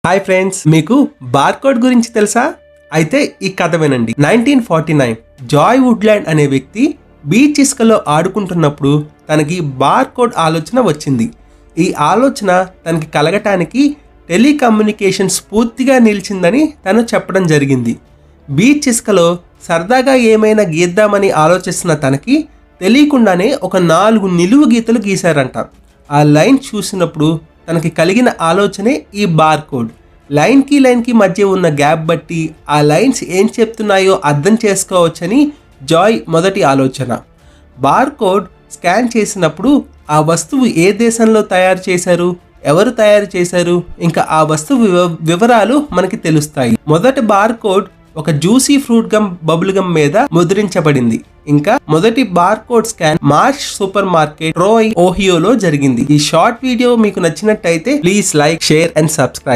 Hi friends, మీకు barcode గురించి తెలుసా? అయితే ఈ కథ వినండి. 1949 జాయ్ వుడ్లాండ్ అనే వ్యక్తి బీచ్ ఇసుకలో ఆడుకుంటున్నప్పుడు తనకి బార్కోడ్ ఆలోచన వచ్చింది. ఈ ఆలోచన తనకి కలగటానికి టెలికమ్యూనికేషన్ స్ఫూర్తిగా నిలిచిందని తను చెప్పడం జరిగింది. బీచ్ ఇసుకలో సరదాగా ఏమైనా గీద్దామని ఆలోచిస్తున్న తనకి తెలియకుండానే ఒక 4 నిలువు గీతలు గీశారంట. ఆ లైన్ చూసినప్పుడు తనకి కలిగిన ఆలోచనే ఈ బార్కోడ్. లైన్కి మధ్య ఉన్న గ్యాప్ బట్టి ఆ లైన్స్ ఏం చెప్తున్నాయో అర్థం చేసుకోవచ్చని జాయ్ మొదటి ఆలోచన. బార్కోడ్ స్కాన్ చేసినప్పుడు ఆ వస్తువు ఏ దేశంలో తయారు చేశారు, ఎవరు తయారు చేశారు, ఇంకా ఆ వస్తువు వివరాలు మనకి తెలుస్తాయి. మొదటి బార్కోడ్ ఒక juicy fruit gum bubble gum మీద ముద్రించబడింది. ఇంకా మొదటి barcode scan Marsh super market Troy, ఓహియోలో జరిగింది. ఈ షార్ట్ వీడియో మీకు నచ్చినట్టయితే please like, share and subscribe.